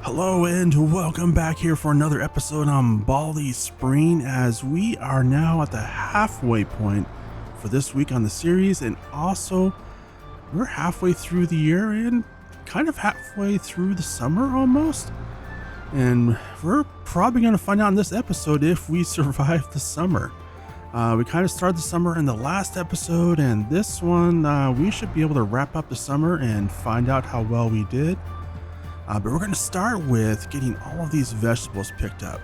Hello and welcome back here for another episode on Bally Spring, as we are now at the halfway point for this week on the series, and also we're halfway through the year and kind of halfway through the summer almost. And we're probably going to find out in this episode if we survive the summer. We kind of started the summer in the last episode, and this one we should be able to wrap up the summer and find out how well we did. But we're going to start with getting all of these vegetables picked up.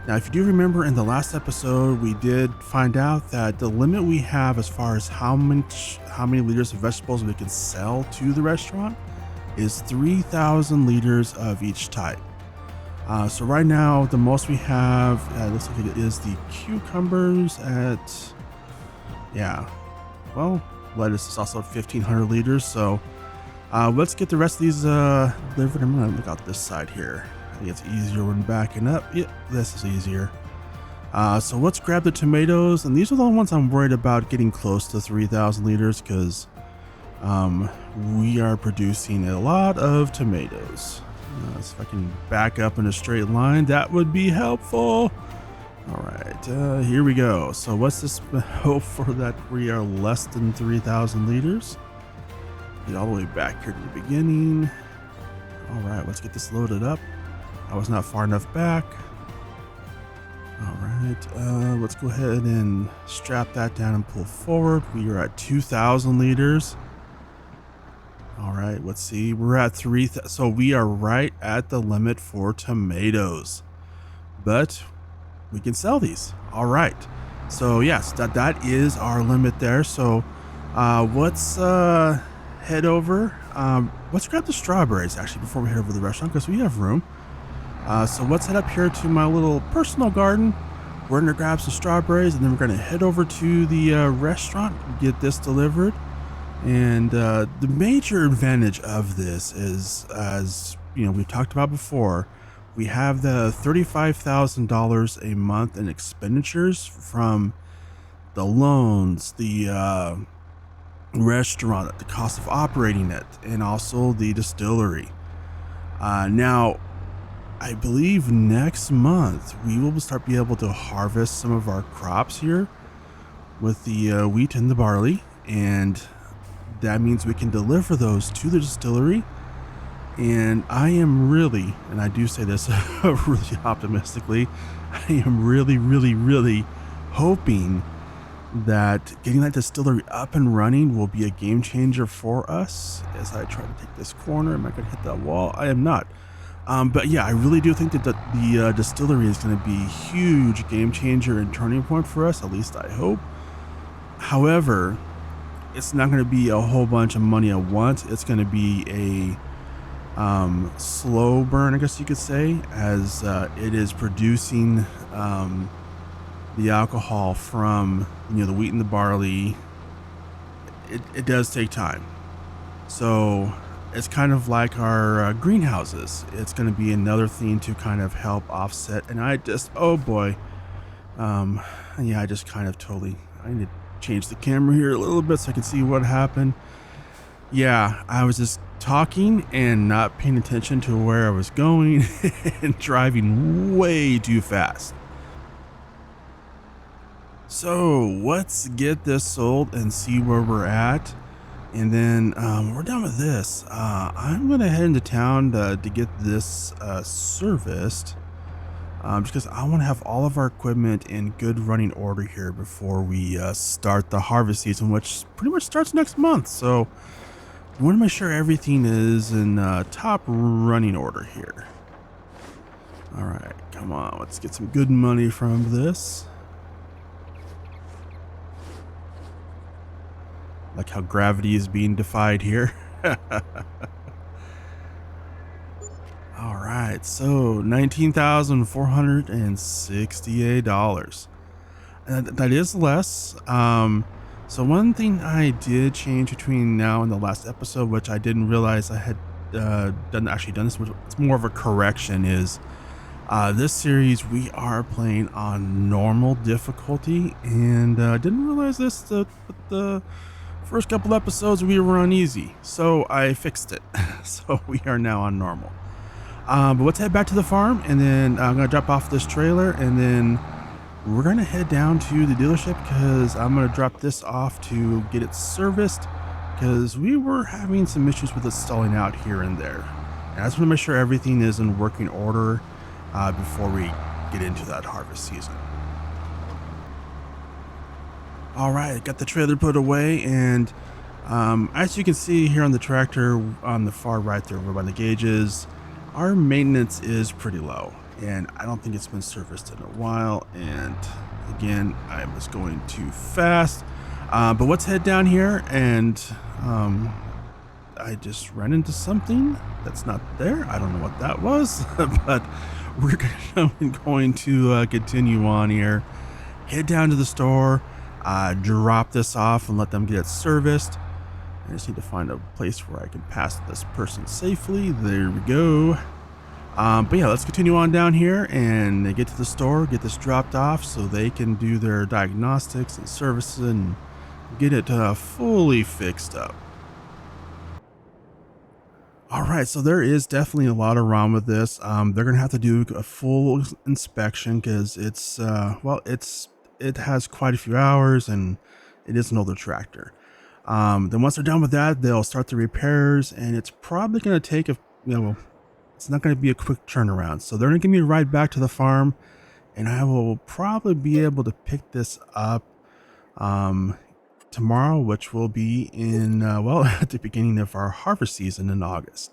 Now, if you do remember in the last episode, we did find out that the limit we have as far as how many liters of vegetables we can sell to the restaurant is 3,000 liters of each type. So right now, the most we have, looks like it is the cucumbers at, lettuce is also 1,500 liters. So let's get the rest of these delivered. I'm gonna look out this side here. I think it's easier when backing up. Yep, this is easier. So let's grab the tomatoes, and these are the ones I'm worried about getting close to 3,000 liters because we are producing a lot of tomatoes. So if I can back up in a straight line, that would be helpful. All right, here we go. So what's this? Hope for that we are less than 3,000 liters. Get all the way back here to the beginning. All right, let's get this loaded up. I was not far enough back. All right, let's go ahead and strap that down and pull forward. We are at 2,000 liters. All right, let's see. We're at 3,000. So we are right at the limit for tomatoes, but we can sell these. All right. So yes, that is our limit there. So let's head over. Let's grab the strawberries actually before we head over to the restaurant because we have room. So let's head up here to my little personal garden. We're gonna grab some strawberries and then we're gonna head over to the restaurant, get this delivered. And the major advantage of this is, as you know, we've talked about before, we have the $35,000 a month in expenditures from the loans, the restaurant, the cost of operating it, and also the distillery. Now, I believe next month we will start be able to harvest some of our crops here with the wheat and the barley, and that means we can deliver those to the distillery. And I am really, and I do say this really optimistically, I am really hoping that getting that distillery up and running will be a game changer for us. As I try to take this corner, am I going to hit that wall? I am not. But yeah, I really do think that the distillery is going to be a huge game changer and turning point for us, at least I hope. However, it's not going to be a whole bunch of money at once. It's going to be a slow burn, I guess you could say, as it is producing the alcohol from, you know, the wheat and the barley. It does take time. So it's kind of like our greenhouses. It's going to be another thing to kind of help offset. And I just, oh boy. I just kind of I need to change the camera here a little bit so I can see what happened. Yeah, I was just talking and not paying attention to where I was going and driving way too fast. So let's get this sold and see where we're at. And then we're done with this. I'm going to head into town to get this serviced. Just because I want to have all of our equipment in good running order here before we start the harvest season, which pretty much starts next month. So we want to make sure everything is in top running order here. All right, come on, let's get some good money from this. Like how gravity is being defied here. All right, so $19,468. That is less. So one thing I did change between now and the last episode, which I didn't realize I had done this, which it's more of a correction, is this series we are playing on normal difficulty, and didn't realize this the first couple episodes we were on easy, so I fixed it. So we are now on normal. But let's head back to the farm, and then I'm gonna drop off this trailer, and then we're gonna head down to the dealership because I'm gonna drop this off to get it serviced because we were having some issues with it stalling out here and there. And I just want to make sure everything is in working order before we get into that harvest season. All right, got the trailer put away, and as you can see here on the tractor on the far right there over by the gauges, our maintenance is pretty low, and I don't think it's been serviced in a while. And again, I was going too fast, but let's head down here. And I just ran into something that's not there. I don't know what that was, but we're going to continue on here, head down to the store, drop this off and let them get it serviced. I just need to find a place where I can pass this person safely. There we go. But yeah, let's continue on down here and get to the store, get this dropped off so they can do their diagnostics and services and get it fully fixed up. All right, so there is definitely a lot wrong with this. They're gonna have to do a full inspection because it's it has quite a few hours and it is an older tractor. Then once they're done with that, they'll start the repairs, and it's probably gonna take it's not gonna be a quick turnaround. So they're gonna give me a ride back to the farm, and I will probably be able to pick this up tomorrow, which will be in at the beginning of our harvest season in August.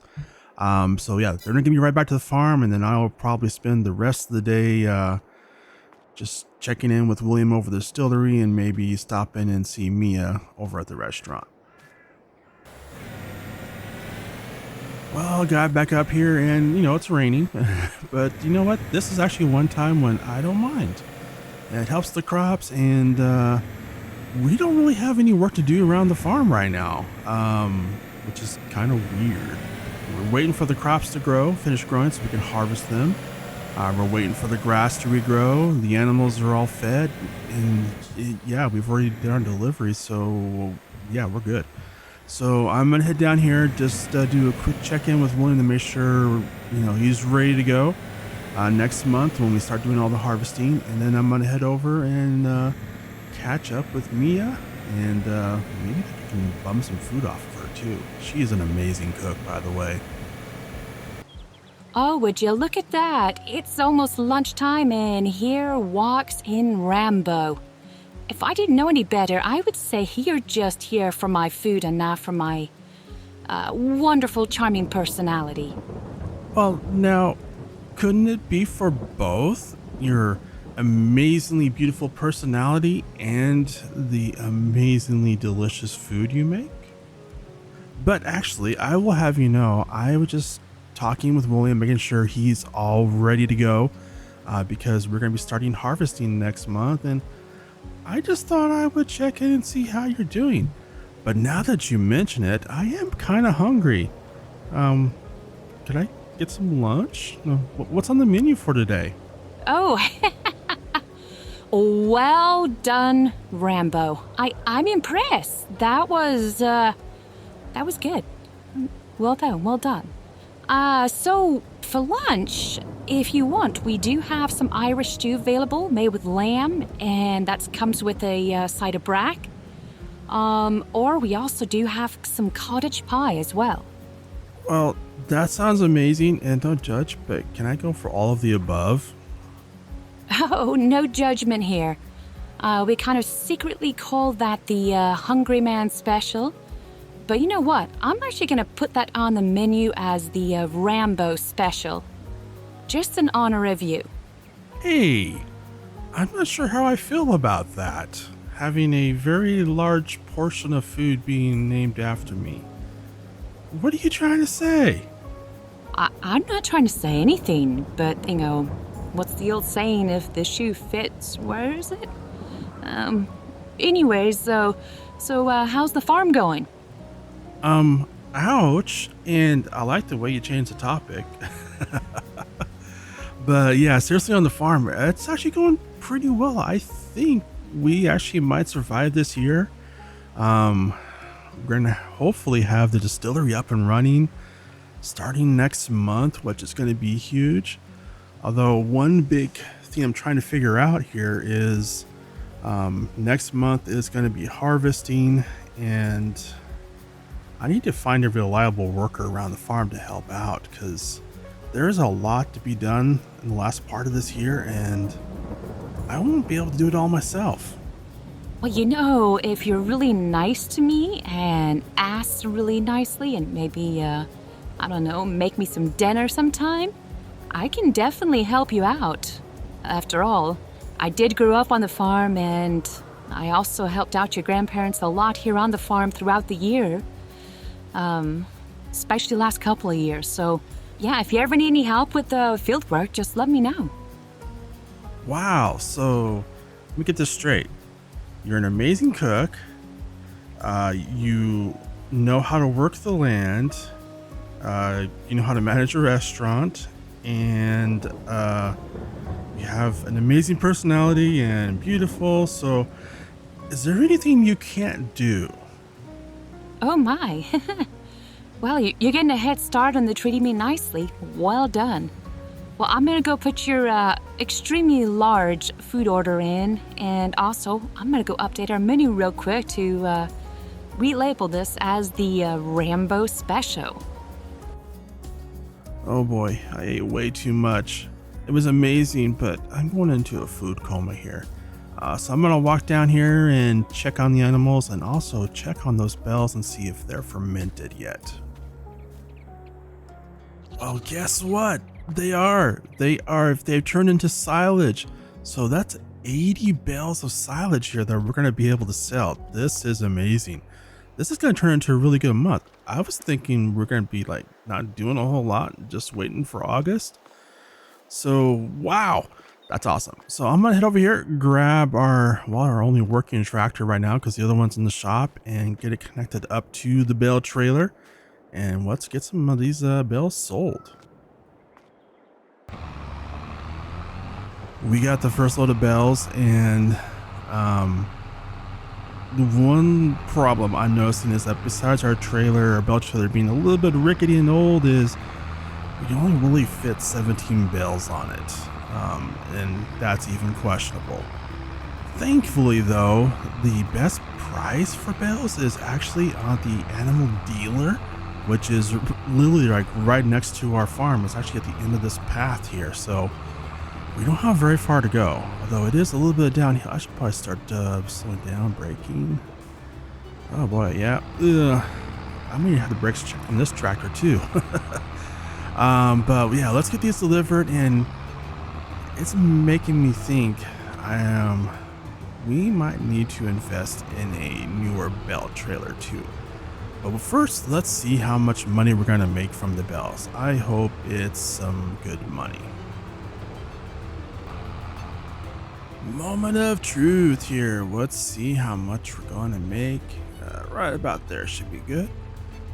So yeah, they're gonna give me right back to the farm, and then I will probably spend the rest of the day just checking in with William over the distillery and maybe stop in and see Mia over at the restaurant. Well, got back up here, and it's raining, but you know what? This is actually one time when I don't mind. It helps the crops, and we don't really have any work to do around the farm right now, which is kind of weird. We're waiting for the crops to grow, finish growing so we can harvest them. We're waiting for the grass to regrow. The animals are all fed, and we've already done our delivery, so yeah, we're good. So I'm gonna head down here, just do a quick check-in with William to make sure he's ready to go next month when we start doing all the harvesting, and then I'm gonna head over and catch up with Mia, and maybe I can bum some food off of her too. She is an amazing cook, by the way. Oh, would you look at that? It's almost lunchtime, and here walks in Rambo. If I didn't know any better, I would say you're just here for my food and not for my wonderful, charming personality. Well, now, couldn't it be for both? Your amazingly beautiful personality and the amazingly delicious food you make? But actually, I will have you know, I was just talking with William, making sure he's all ready to go because we're going to be starting harvesting next month, and I just thought I would check in and see how you're doing. But now that you mention it, I am kind of hungry. Could I get some lunch? What's on the menu for today? Oh, well done, Rambo. I'm impressed. That was good. Well done. So for lunch, if you want, we do have some Irish stew available, made with lamb, and that comes with a side of brack. Or we also do have some cottage pie as well. Well, that sounds amazing, and don't judge, but can I go for all of the above? Oh, no judgment here. We kind of secretly call that the Hungry Man Special. But you know what? I'm actually going to put that on the menu as the Rambo Special. Just in honor of you. Hey, I'm not sure how I feel about that. Having a very large portion of food being named after me. What are you trying to say? I'm not trying to say anything, but, what's the old saying? If the shoe fits, wears it? Anyways, so how's the farm going? Ouch. And I like the way you changed the topic. But yeah, seriously, on the farm, it's actually going pretty well. I think we actually might survive this year. We're gonna hopefully have the distillery up and running starting next month, which is going to be huge. Although one big thing I'm trying to figure out here is next month is going to be harvesting, and I need to find a reliable worker around the farm to help out because there's a lot to be done in the last part of this year, and I won't be able to do it all myself. Well, if you're really nice to me and ask really nicely and maybe, I don't know, make me some dinner sometime, I can definitely help you out. After all, I did grow up on the farm and I also helped out your grandparents a lot here on the farm throughout the year, especially the last couple of years. So, yeah, if you ever need any help with the field work, just let me know. Wow, so let me get this straight. You're an amazing cook. You know how to work the land. You know how to manage a restaurant, and you have an amazing personality and beautiful. So, is there anything you can't do? Oh my. Well, you're getting a head start on the treating me nicely. Well done. Well, I'm gonna go put your extremely large food order in, and also I'm gonna go update our menu real quick to relabel this as the Rambo Special. Oh boy, I ate way too much. It was amazing, but I'm going into a food coma here. So I'm gonna walk down here and check on the animals and also check on those bells and see if they're fermented yet. Well, guess what? They are. If they've turned into silage. So that's 80 bales of silage here that we're going to be able to sell. This is amazing. This is going to turn into a really good month. I was thinking we're going to be like not doing a whole lot, just waiting for August. So, wow, that's awesome. So I'm going to head over here, grab our only working tractor right now because the other one's in the shop, and get it connected up to the bale trailer. And let's get some of these bales sold. We got the first load of bales, and the one problem I'm noticing is that besides our bale trailer being a little bit rickety and old, is we can only really fit 17 bales on it, and that's even questionable. Thankfully though, the best price for bales is actually on the animal dealer, which is literally like right next to our farm. It's actually at the end of this path here, so we don't have very far to go, although it is a little bit downhill. I should probably start slowing down, braking. Oh boy, yeah. I'm gonna have the brakes checked on this tractor too. But yeah, let's get these delivered, and it's making me think we might need to invest in a newer bale trailer too. But first, let's see how much money we're gonna make from the bales. I hope it's some good money. Moment of truth here. Let's see how much we're gonna make. Right about there should be good.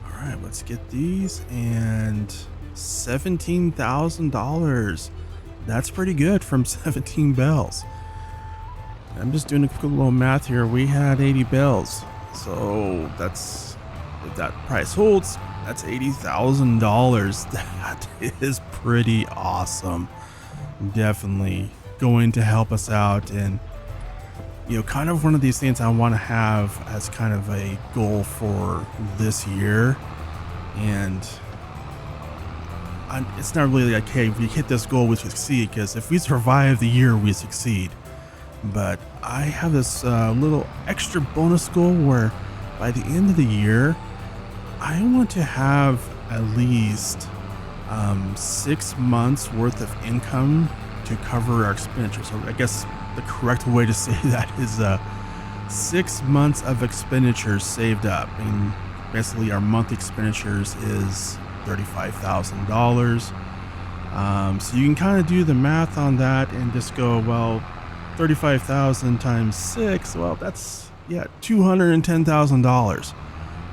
All right, let's get these, and $17,000. That's pretty good from 17 bales. I'm just doing a quick little math here. We had 80 bales, so that's, if that price holds, that's $80,000. That is pretty awesome. Definitely going to help us out, and kind of one of these things I want to have as kind of a goal for this year. And it's not really like, hey, if we hit this goal we succeed, because if we survive the year we succeed. But I have this little extra bonus goal where by the end of the year I want to have at least 6 months worth of income to cover our expenditures. So I guess the correct way to say that is 6 months of expenditures saved up. And basically our monthly expenditures is $35,000. So you can kind of do the math on that and just go, well, 35,000 times 6, well, that's $210,000.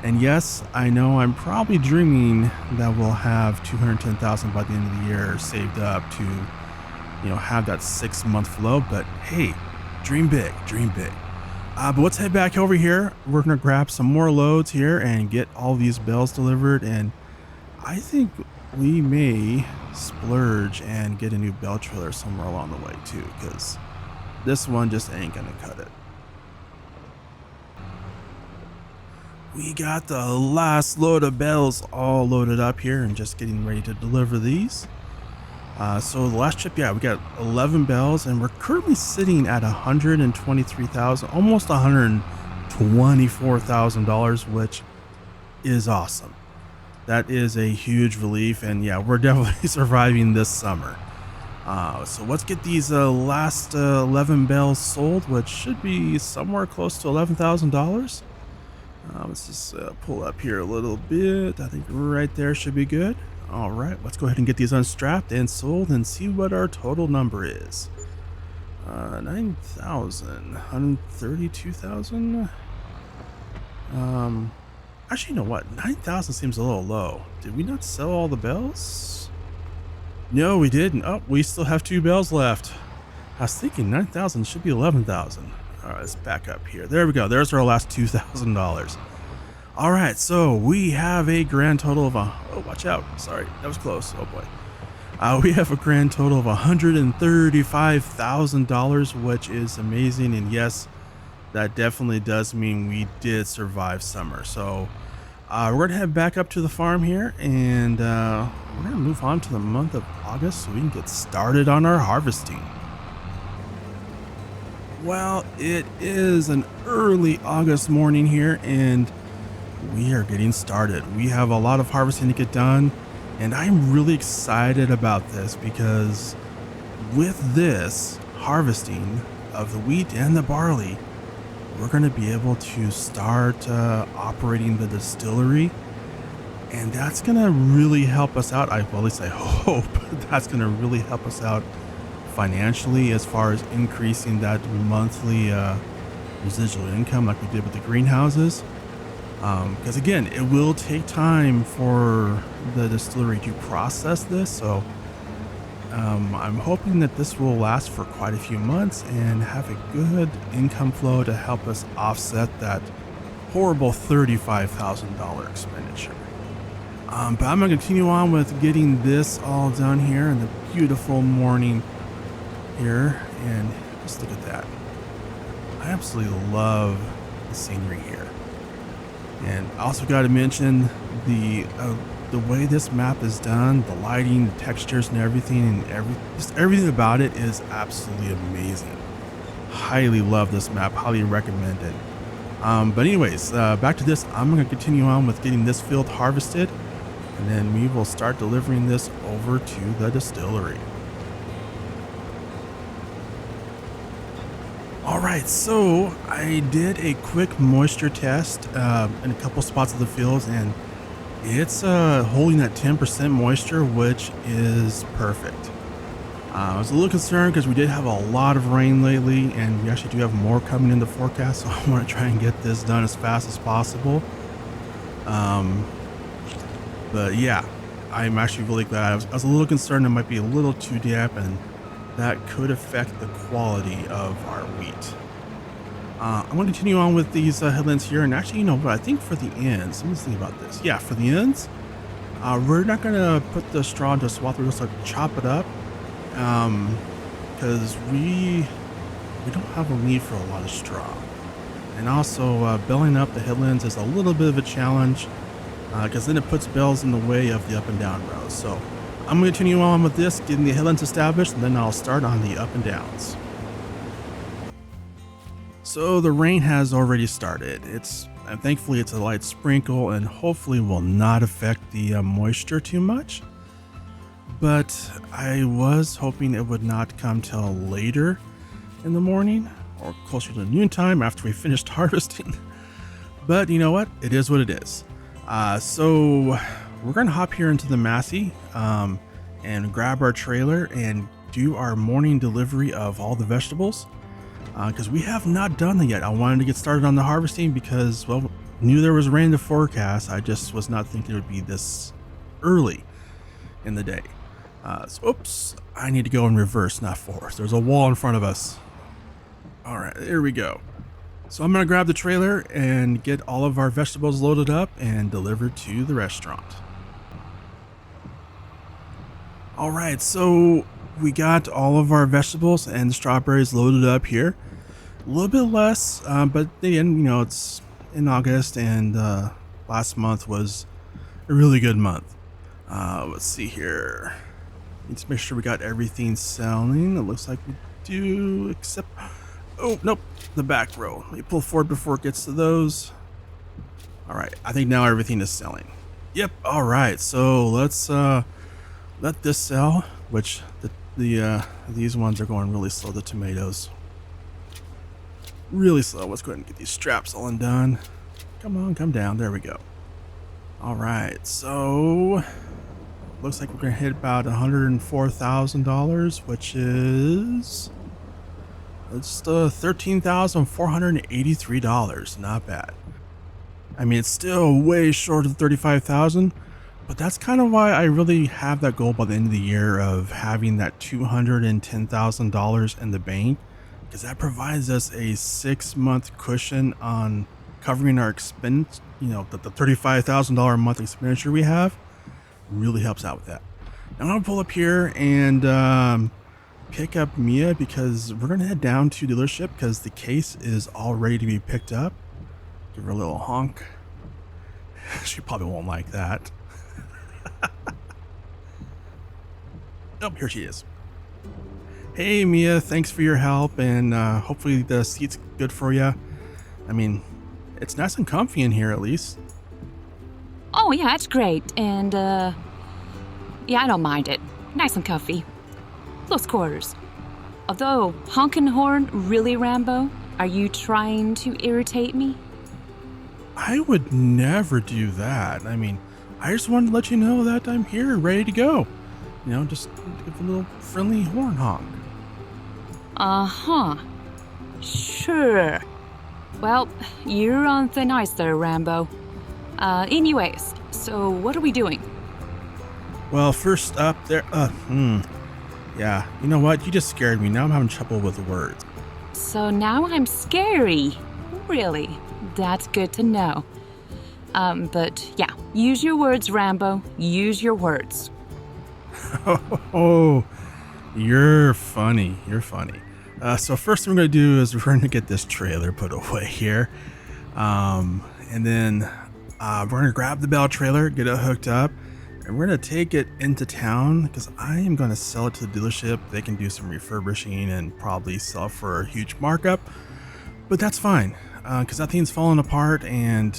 And yes, I know I'm probably dreaming that we'll have $210,000 by the end of the year saved up to have that 6 month flow. But hey, dream big. But let's head back over here. We're gonna grab some more loads here and get all these bales delivered, and I think we may splurge and get a new bell trailer somewhere along the way too, because this one just ain't gonna cut it. We got the last load of bells all loaded up here and just getting ready to deliver these. So the last trip, yeah, we got 11 bells and we're currently sitting at 123,000, almost $124,000, which is awesome. That is a huge relief, and yeah, we're definitely surviving this summer. So let's get these last 11 bells sold, which should be somewhere close to $11,000. Let's just pull up here a little bit. I think right there should be good. All right, let's go ahead and get these unstrapped and sold and see what our total number is. 9,000, 132,000. Actually, you know what? 9,000 seems a little low. Did we not sell all the bells? No, we didn't. Oh, we still have 2 bells left. I was thinking 9,000 should be 11,000. All right, let's back up here. There we go. There's our last $2,000. All right, so we have a grand total of oh, watch out. Sorry, that was close. Oh boy. We have a grand total of $135,000, which is amazing. And yes, that definitely does mean we did survive summer. So we're going to head back up to the farm here, and we're going to move on to the month of August so we can get started on our harvesting. Well, it is an early August morning here, and we are getting started. We have a lot of harvesting to get done, and I'm really excited about this because with this harvesting of the wheat and the barley, we're going to be able to start operating the distillery, and that's going to really help us out. Well, at least I hope that's going to really help us out financially as far as increasing that monthly residual income like we did with the greenhouses. Because again, it will take time for the distillery to process this, so I'm hoping that this will last for quite a few months and have a good income flow to help us offset that horrible $35,000 expenditure. But I'm going to continue on with getting this all done here in the beautiful morning here, and just look at that. I absolutely love the scenery here. And I also got to mention the way this map is done, the lighting, the textures, and everything, and just everything about it is absolutely amazing. Highly love this map. Highly recommend it. But anyways, back to this. I'm going to continue on with getting this field harvested, and then we will start delivering this over to the distillery. Alright, so I did a quick moisture test in a couple spots of the fields, and it's holding at 10% moisture, which is perfect. I was a little concerned because we did have a lot of rain lately, and we actually do have more coming in the forecast, so I want to try and get this done as fast as possible. But yeah, I'm actually really glad. I was a little concerned it might be a little too damp, and that could affect the quality of our wheat. I'm going to continue on with these headlands here, and actually, you know what, I think for the ends, let me think about this. Yeah, for the ends, we're not going to put the straw into a swath, we're just going to chop it up, because we don't have a need for a lot of straw. And also, belling up the headlands is a little bit of a challenge, because then it puts bells in the way of the up and down rows. So I'm going to continue on with this, getting the headlands established, and then I'll start on the up and downs. So the rain has already started. And thankfully it's a light sprinkle and hopefully will not affect the moisture too much. But I was hoping it would not come till later in the morning or closer to noontime after we finished harvesting. But you know what? It is what it is. So we're going to hop here into the Massey and grab our trailer and do our morning delivery of all the vegetables. Because we have not done that yet. I wanted to get started on the harvesting because, well, knew there was rain in the forecast. I just was not thinking it would be this early in the day. Oops, I need to go in reverse, not forward. There's a wall in front of us. All right, there we go. So I'm going to grab the trailer and get all of our vegetables loaded up and delivered to the restaurant. All right, so we got all of our vegetables and strawberries loaded up here. A little bit less, but again, it's in August, and last month was a really good month. Let's see here. Need to make sure we got everything selling. It looks like we do, except, oh nope, the back row. Let me pull forward before it gets to those. All right, I think now everything is selling. Yep. All right, so let's let this sell. Which these ones are going really slow. The tomatoes, really slow. Let's go ahead and get these straps all undone. Come on, come down. There we go. All right, so looks like we're gonna hit about $104,000, which is it's $13,483. Not bad. I mean, it's still way short of 35,000, but that's kind of why I really have that goal by the end of the year of having that $210,000 in the bank, because that provides us a 6-month cushion on covering our expense. The $35,000 a month expenditure we have really helps out with that. Now I'm gonna pull up here and pick up Mia, because we're gonna head down to dealership because the case is all ready to be picked up. Give her a little honk. She probably won't like that. Oh, here she is. Hey Mia, thanks for your help, and hopefully the seat's good for you. I mean, it's nice and comfy in here at least. Oh, yeah, it's great. And, yeah, I don't mind it. Nice and comfy. Close quarters. Although, honkin' horn, really, Rambo? Are you trying to irritate me? I would never do that. I mean, I just wanted to let you know that I'm here, ready to go. Just give a little friendly horn honk. Uh-huh. Sure. Well, you're on thin ice there, Rambo. Anyways, so what are we doing? Well, first up there, yeah, you know what? You just scared me. Now I'm having trouble with words. So now I'm scary. Really? That's good to know. But yeah, use your words, Rambo. Use your words. Oh, you're funny. You're funny. So first thing we're going to do is we're going to get this trailer put away here. And then we're going to grab the Bell trailer, get it hooked up, and we're going to take it into town because I am going to sell it to the dealership. They can do some refurbishing and probably sell it for a huge markup. But that's fine because that thing's falling apart, and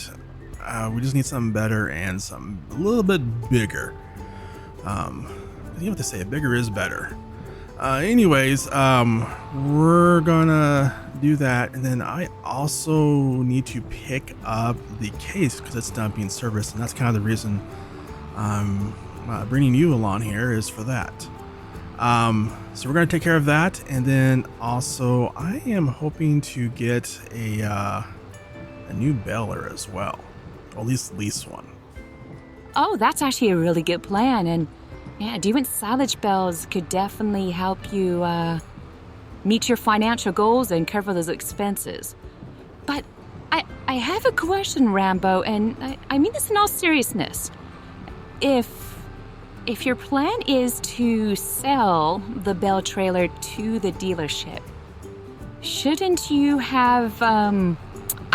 we just need something better and something a little bit bigger. You know what they say, bigger is better. Anyways, we're gonna do that, and then I also need to pick up the case because it's done being serviced, and that's kind of the reason I'm bringing you along here is for that. So we're gonna take care of that, and then also I am hoping to get a new baler as well, or at least one. Oh, that's actually a really good plan, and yeah, doing silage bells could definitely help you meet your financial goals and cover those expenses. But I have a question, Rambo, and I mean this in all seriousness. If your plan is to sell the Bell trailer to the dealership, shouldn't you have, I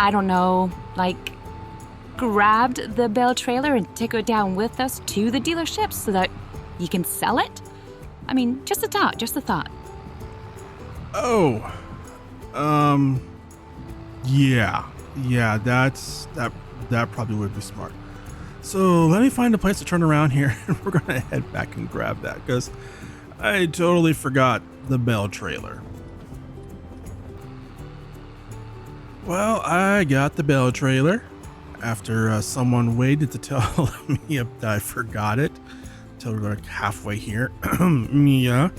don't know, like grabbed the Bell trailer and take it down with us to the dealership so that you can sell it? I mean, just a thought. Oh, yeah, that probably would be smart. So let me find a place to turn around here, and we're gonna head back and grab that because I totally forgot the Bell trailer. Well, I got the Bell trailer after someone waited to tell me that I forgot it until we're like halfway here. Mia.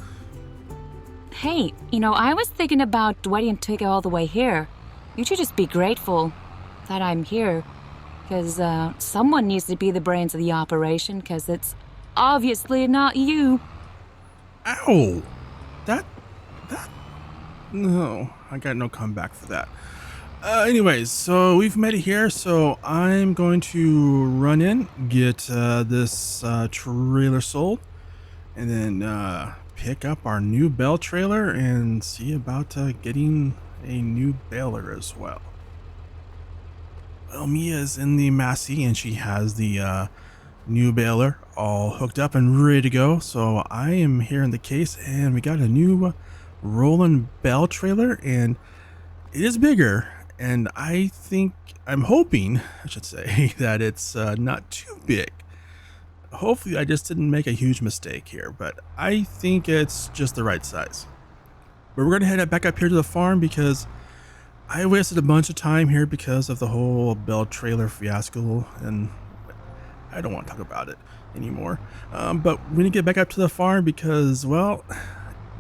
Hey, I was thinking about waiting to get all the way here. You should just be grateful that I'm here, because someone needs to be the brains of the operation, because it's obviously not you. Ow! That, no, I got no comeback for that. Anyways, so we've made it here, so I'm going to run in, get this trailer sold, and then pick up our new bale trailer and see about getting a new baler as well. Well, Mia is in the Massey and she has the new baler all hooked up and ready to go. So I am here in the case and we got a new rolling bale trailer and it is bigger. And I'm hoping, I should say, that it's not too big. Hopefully I just didn't make a huge mistake here, but I think it's just the right size. But we're going to head back up here to the farm because I wasted a bunch of time here because of the whole bale trailer fiasco, and I don't want to talk about it anymore. But we need to get back up to the farm because, well,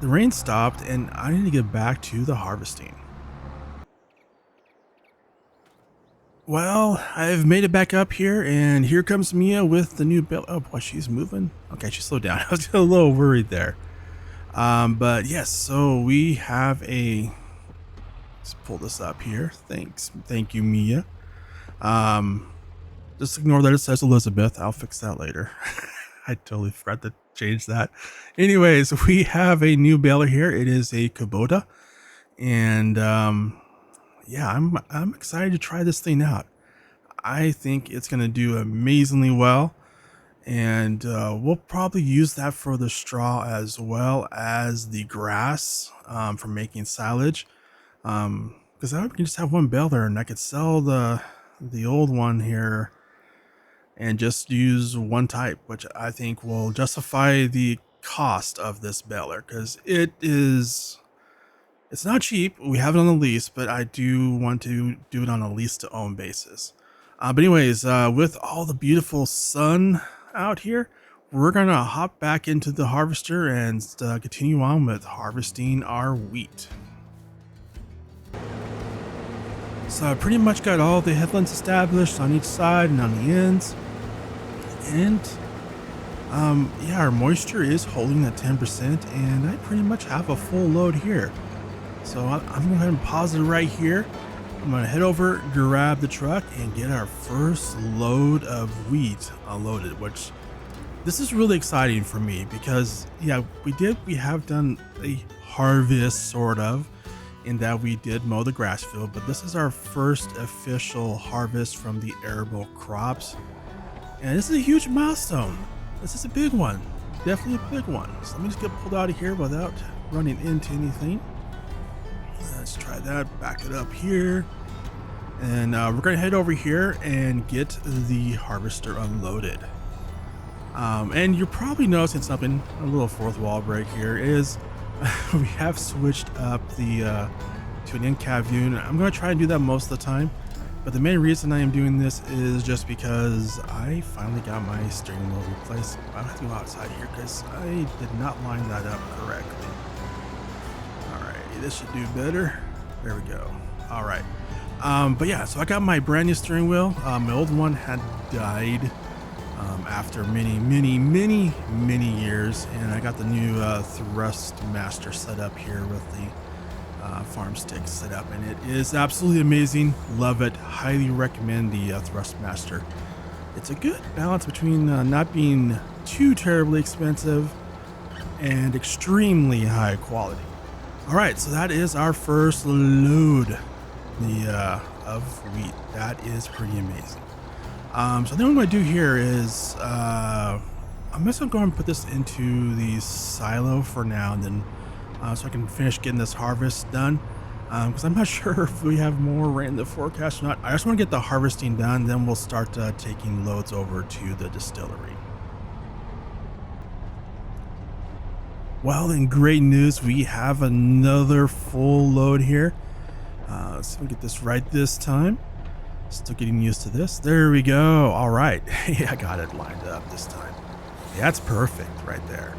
the rain stopped and I need to get back to the harvesting. Well, I've made it back up here, and here comes Mia with the new bale. Oh boy, she's moving. Okay, she slowed down. I was a little worried there. But yes, so we have let's pull this up here. Thank you, Mia. Just ignore that it says Elizabeth. I'll fix that later. I totally forgot to change that. Anyways, we have a new baler here. It is a Kubota, and yeah, I'm excited to try this thing out. I think it's gonna do amazingly well, and we'll probably use that for the straw as well as the grass for making silage. Because I can just have one baler and I could sell the old one here and just use one type, which I think will justify the cost of this baler because it's not cheap. We have it on a lease, but I do want to do it on a lease to own basis. But anyways, with all the beautiful sun out here, we're going to hop back into the harvester and continue on with harvesting our wheat. So I pretty much got all the headlands established on each side and on the ends. And yeah, our moisture is holding at 10%, and I pretty much have a full load here. So I'm going to go ahead and pause it right here. I'm going to head over, grab the truck, and get our first load of wheat unloaded, which this is really exciting for me because, yeah, we have done a harvest sort of, in that we did mow the grass field, but this is our first official harvest from the arable crops. And this is a huge milestone. This is a big one, definitely a big one. So let me just get pulled out of here without running into anything. Let's try that, back it up here. And we're gonna head over here and get the harvester unloaded. And you're probably noticing something, a little fourth wall break here, is we have switched up the to an in-cab view. And I'm gonna try and do that most of the time. But the main reason I am doing this is just because I finally got my steering wheel replaced. I have to go outside here because I did not line that up correctly. Alright, this should do better. There we go. Alright. But yeah, so I got my brand new steering wheel. My old one had died after many years, and I got the new Thrustmaster set up here with the farm stick set up, and it is absolutely amazing. Love it. Highly recommend the Thrustmaster. It's a good balance between not being too terribly expensive and extremely high quality. All right, so that is our first load of wheat. That is pretty amazing. So then what I'm going to do here is I'm just going to go and put this into the silo for now, and then so I can finish getting this harvest done, because I'm not sure if we have more rain in the forecast or not. I just want to get the harvesting done, then we'll start taking loads over to the distillery. Well, then great news, we have another full load here. Let's see if we get this right this time. Still getting used to this. There we go. All right. Yeah, I got it lined up this time. Yeah, that's perfect right there.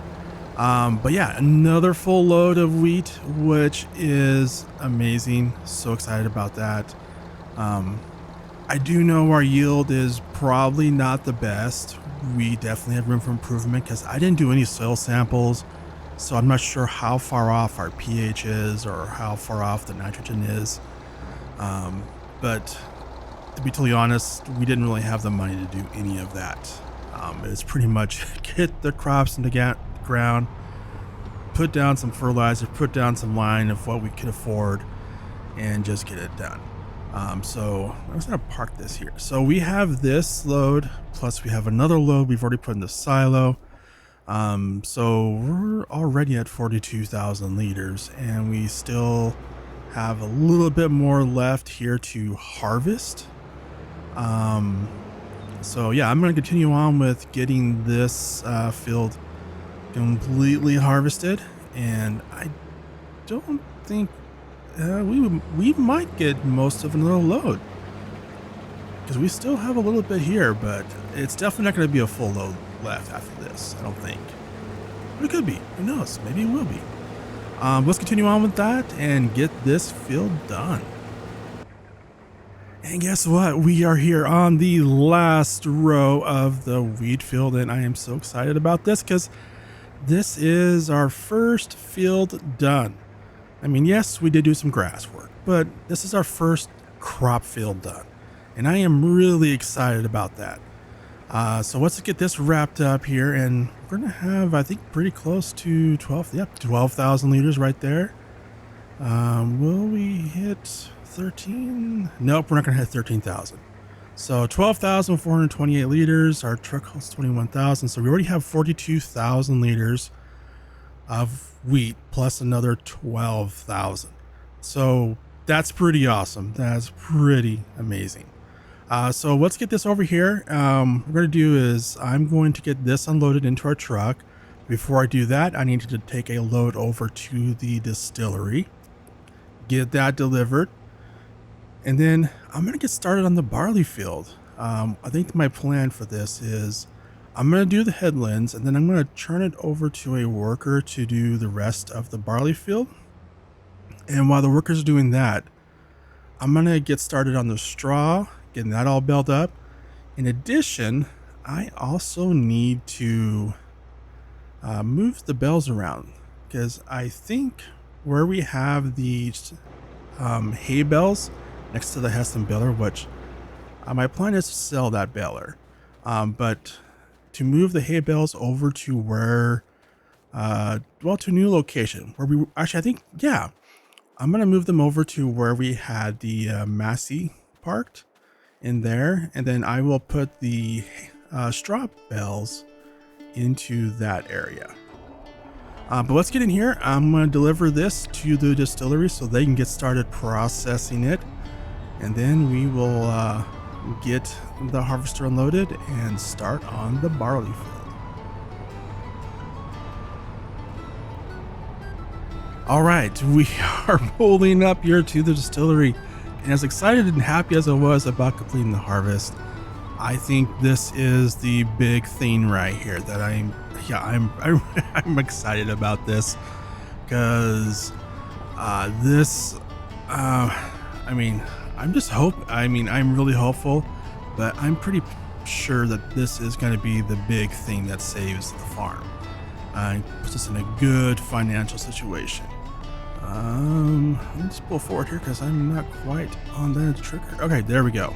But yeah, another full load of wheat, which is amazing. So excited about that. I do know our yield is probably not the best. We definitely have room for improvement because I didn't do any soil samples. So I'm not sure how far off our pH is or how far off the nitrogen is. But to be totally honest, we didn't really have the money to do any of that. It's pretty much get the crops into ground, put down some fertilizer, put down some line of what we could afford, and just get it done. So I'm just gonna park this here. So we have this load, plus we have another load we've already put in the silo. So we're already at 42,000 liters, and we still have a little bit more left here to harvest. So yeah, I'm going to continue on with getting this field completely harvested, and I don't think we might get most of another load, because we still have a little bit here, but it's definitely not going to be a full load left after this, I don't think. But it could be. Who knows? Maybe it will be. Let's continue on with that and get this field done. And guess what? We are here on the last row of the wheat field, and I am so excited about this because this is our first field done. I mean, yes, we did do some grass work, but this is our first crop field done, and I am really excited about that. So let's get this wrapped up here, and we're gonna have, I think, pretty close to 12,000 liters right there. Will we hit 13? Nope, we're not gonna hit 13,000. So 12,428 liters. Our truck holds 21,000. So we already have 42,000 liters of wheat plus another 12,000. So that's pretty awesome. That's pretty amazing. So let's get this over here. What we're going to do is I'm going to get this unloaded into our truck. Before I do that, I need to take a load over to the distillery, get that delivered, and then I'm going to get started on the barley field. I think my plan for this is I'm going to do the headlands, and then I'm going to turn it over to a worker to do the rest of the barley field. And while the workers are doing that, I'm going to get started on the straw, getting that all baled up. In addition, I also need to move the bales around, because I think where we have the hay bales next to the Heston baler, which my plan is to sell that baler, but to move the hay bales over to where to a new location where we actually, I think, yeah, I'm gonna move them over to where we had the Massey parked in there, and then I will put the straw bales into that area. But let's get in here. I'm going to deliver this to the distillery so they can get started processing it, and then we will get the harvester unloaded and start on the barley field. All right, we are pulling up here to the distillery. And as excited and happy as I was about completing the harvest, I think this is the big thing right here that I'm excited about this, because I'm really hopeful, but I'm pretty sure that this is going to be the big thing that saves the farm and puts us in a good financial situation. Let's pull forward here because I'm not quite on the trigger. Okay, there we go.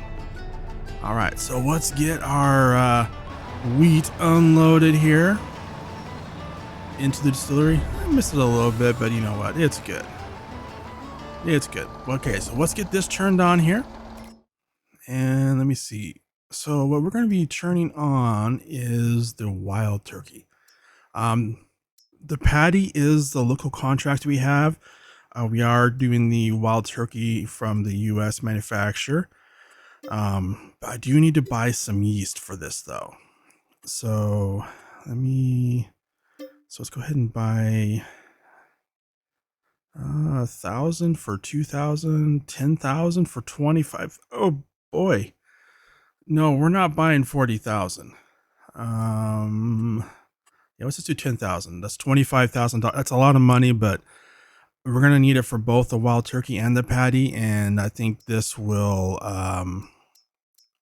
All right, so let's get our wheat unloaded here into the distillery. I missed it a little bit, but you know what? It's good. It's good. Okay, so let's get this turned on here. And let me see. So what we're going to be turning on is the wild turkey. The patty is the local contract we have. We are doing the wild turkey from the U.S. manufacturer. I do need to buy some yeast for this though. So let's go ahead and buy 1,000 for 2,000, 10,000 for 25. Oh boy. No, we're not buying 40,000. Yeah, let's just do 10,000. That's $25,000. That's a lot of money, but we're going to need it for both the wild turkey and the patty. And I think this will,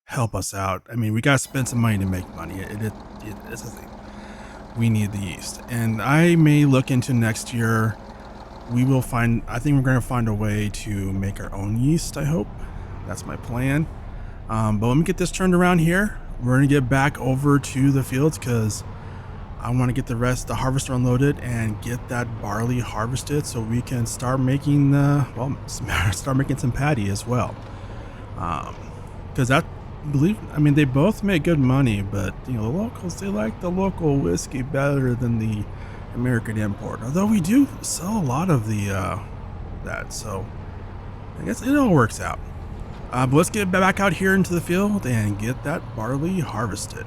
help us out. I mean, we got to spend some money to make money. It's a thing. We need the yeast, and I may look into next year. I think we're going to find a way to make our own yeast. I hope that's my plan. But let me get this turned around here. We're going to get back over to the fields because I want to get the rest, the harvester unloaded and get that barley harvested so we can start making, start making some patty as well. Because they both make good money, but the locals, they like the local whiskey better than the American import. Although we do sell a lot of that, so I guess it all works out. But let's get back out here into the field and get that barley harvested.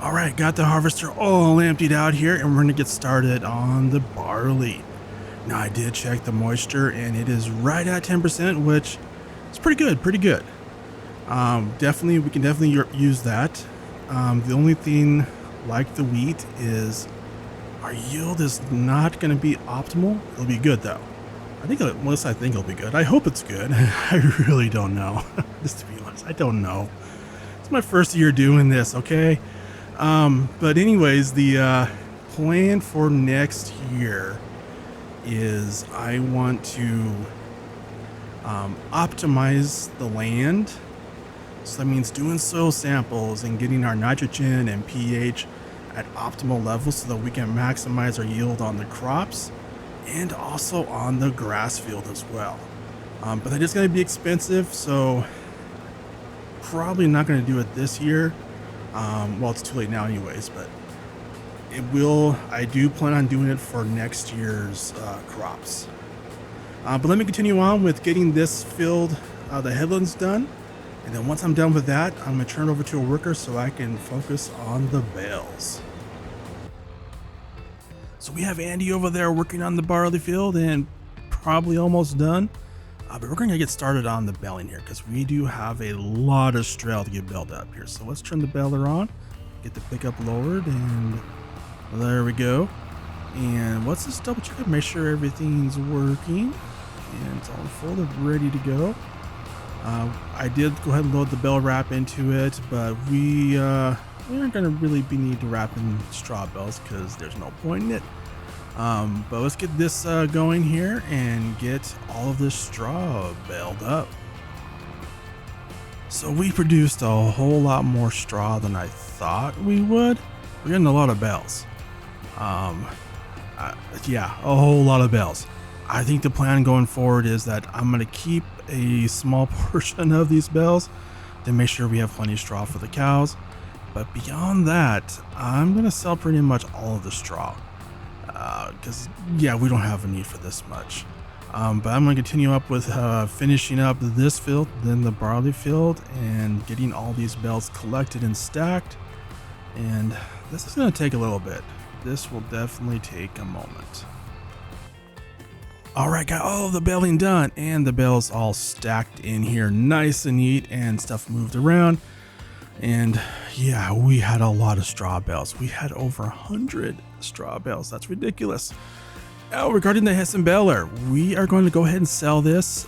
All right, got the harvester all emptied out here, and we're gonna get started on the barley. Now I did check the moisture, and it is right at 10%, which is pretty good. We can definitely use that. The only thing, like the wheat, is our yield is not going to be optimal. It'll be good though. I think it'll be good. I hope it's good. I really don't know. Just to be honest, I don't know. It's my first year doing this, okay? But anyways, the plan for next year is I want to optimize the land. So that means doing soil samples and getting our nitrogen and pH at optimal levels so that we can maximize our yield on the crops and also on the grass field as well. But that is going to be expensive, so probably not going to do it this year. It's too late now anyways, but I do plan on doing it for next year's crops. But let me continue on with getting this field, the headlands done. And then once I'm done with that, I'm going to turn over to a worker so I can focus on the bales. So we have Andy over there working on the barley field and probably almost done. But we're going to get started on the baling here because we do have a lot of straw to get baled up here. So let's turn the baler on, get the pickup lowered, and there we go. And let's just double check, make sure everything's working. And it's all folded, ready to go. I did go ahead and load the bale wrap into it, but we aren't going to really need to wrap in straw bales because there's no point in it. But let's get this going here and get all of this straw baled up. So we produced a whole lot more straw than I thought we would. We're getting a lot of bales. A whole lot of bales. I think the plan going forward is that I'm going to keep a small portion of these bales to make sure we have plenty of straw for the cows. But beyond that, I'm going to sell pretty much all of the straw. Because, we don't have a need for this much. But I'm going to continue up with finishing up this field, then the barley field, and getting all these bales collected and stacked. And this is going to take a little bit. This will definitely take a moment. All right, got all of the baling done, and the bales all stacked in here nice and neat, and stuff moved around. And we had a lot of straw bales. We had over 100 straw bales. That's ridiculous. Now, regarding the Hessen baler, we are going to go ahead and sell this.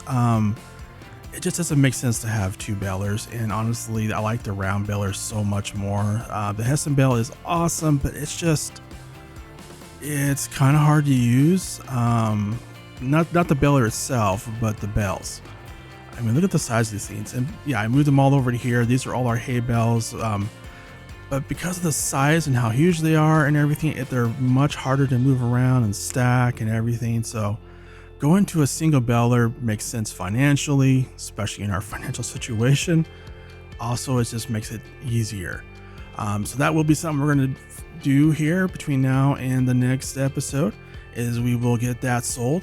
It just doesn't make sense to have two balers, and honestly, I like the round baler so much more. The Hessen bale is awesome, but it's kind of hard to use. Not the baler itself, but the bales. I mean, look at the size of these things. And I moved them all over to here. These are all our hay bales. But because of the size and how huge they are and everything, they're much harder to move around and stack and everything. So going to a single baler makes sense financially, especially in our financial situation. Also, it just makes it easier. So that will be something we're going to do here between now and the next episode, is we will get that sold.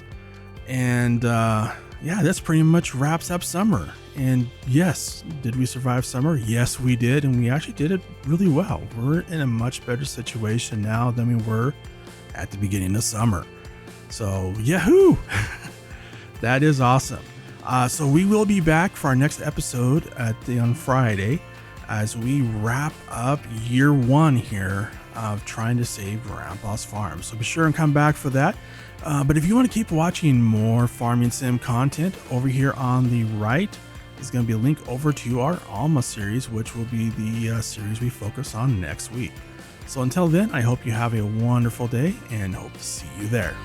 And that's pretty much wraps up summer. And yes, did we survive summer? Yes, we did. And we actually did it really well. We're in a much better situation now than we were at the beginning of summer. So yahoo! That is awesome. So we will be back for our next episode on Friday as we wrap up year one here of trying to save Grandpa's farm. So be sure and come back for that. But if you want to keep watching more farming sim content, over here on the right is going to be a link over to our Alma series, which will be the series we focus on next week. So until then, I hope you have a wonderful day and hope to see you there.